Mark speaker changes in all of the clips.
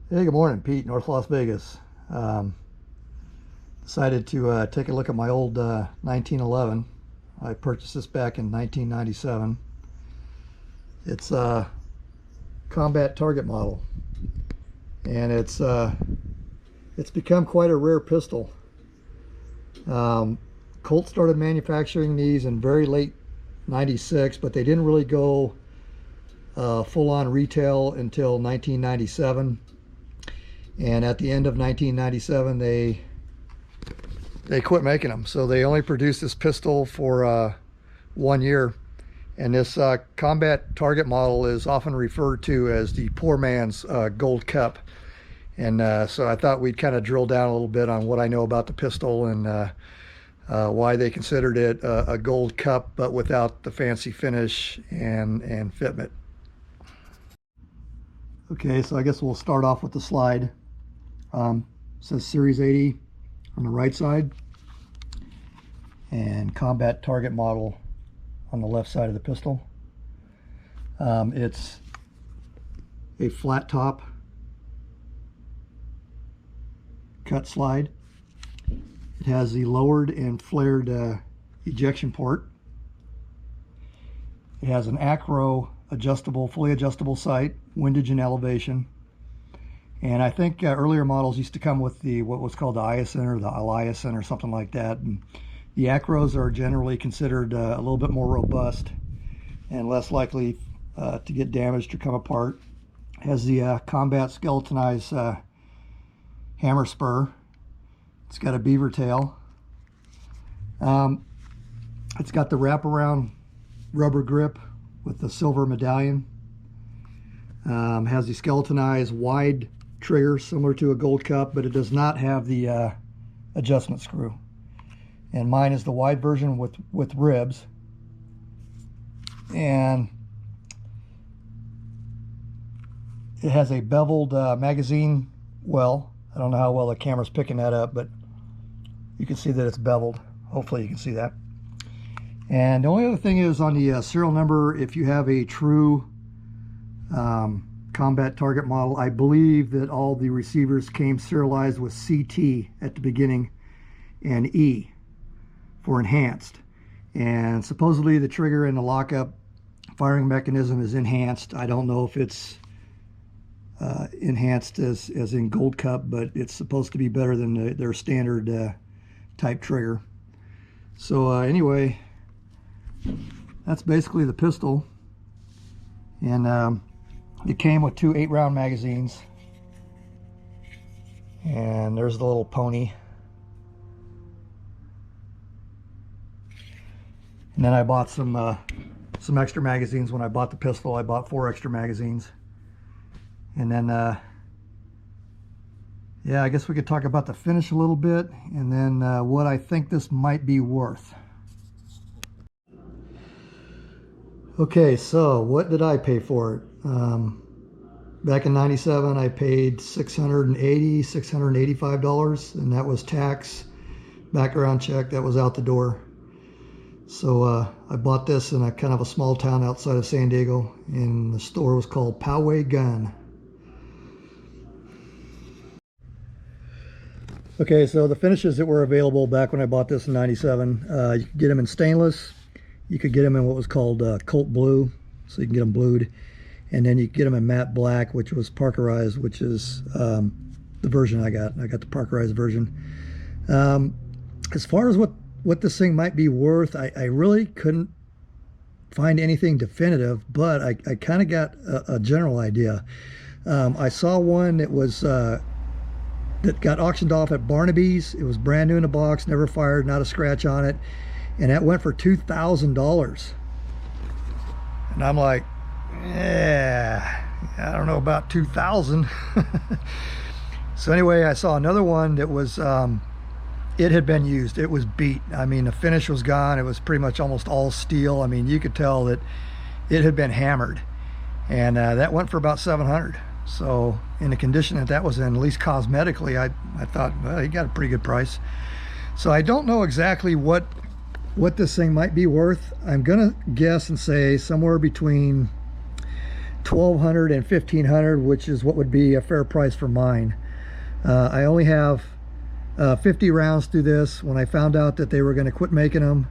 Speaker 1: Hey, good morning, Pete, North Las Vegas. Decided to take a look at my old 1911. I purchased this back in 1997. It's a combat target model, and it's become quite a rare pistol. Colt started manufacturing these in very late '96, but they didn't really go full-on retail until 1997. And at the end of 1997, they quit making them. So they only produced this pistol for 1 year. And this combat target model is often referred to as the poor man's gold cup. And so I thought we'd kind of drill down a little bit on what I know about the pistol and why they considered it a gold cup, but without the fancy finish and fitment. Okay, so I guess we'll start off with the slide. It says Series 80 on the right side and combat target model on the left side of the pistol. It's a flat top cut slide. It has the lowered and flared ejection port. It has an acro adjustable, fully adjustable sight, windage and elevation. And I think earlier models used to come with the what was called the Iacin or the Eliacin or something like that. And the acros are generally considered a little bit more robust and less likely to get damaged or come apart. It has the combat skeletonized hammer spur. It's got a beaver tail. It's got the wraparound rubber grip with the silver medallion. Has the skeletonized wide trigger similar to a gold cup, but it does not have the adjustment screw. And mine is the wide version with ribs. And it has a beveled magazine well. I don't know how well the camera's picking that up, but you can see that it's beveled. Hopefully you can see that. And the only other thing is on the serial number, if you have a true combat target model, I believe that all the receivers came serialized with CT at the beginning and E for enhanced. And supposedly the trigger and the lockup firing mechanism is enhanced. I don't know if it's enhanced as in gold cup, but it's supposed to be better than their standard type trigger. So anyway, that's basically the pistol. And it came with two 8-round magazines. And there's the little pony. And then I bought some extra magazines. When I bought the pistol, I bought 4 extra magazines. And then, yeah, I guess we could talk about the finish a little bit, and then what I think this might be worth. Okay, so what did I pay for it? Back in '97, I paid $685, and that was tax, background check, that was out the door. So I bought this in a kind of a small town outside of San Diego, and the store was called Poway Gun. Okay, so the finishes that were available back when I bought this in '97, you could get them in stainless. You could get them in what was called Colt blue, so you can get them blued. And then you could get them in matte black, which was Parkerized, which is the version I got. I got the Parkerized version. As far as what this thing might be worth, I really couldn't find anything definitive, but I kind of got a general idea. I saw one that was that got auctioned off at Barnaby's. It was brand new in the box, never fired, not a scratch on it, and that went for $2,000. And I'm like, yeah, I don't know about 2,000. So anyway, I saw another one that was it had been used. It was beat. I mean, the finish was gone. It was pretty much almost all steel. I mean, you could tell that it had been hammered, and that went for about $700. So in the condition that was in, at least cosmetically, I thought, well, you got a pretty good price. So I don't know exactly what this thing might be worth. I'm gonna guess and say somewhere between $1,200 and $1,500, which is what would be a fair price for mine. I only have 50 rounds through this. When I found out that they were going to quit making them,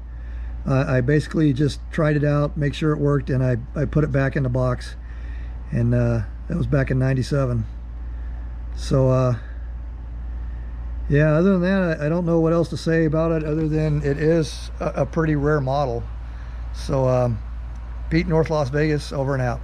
Speaker 1: I basically just tried it out, make sure it worked, and I put it back in the box. And that was back in '97. So yeah, other than that, I don't know what else to say about it, other than it is a pretty rare model. So Pete, North Las Vegas, over and out.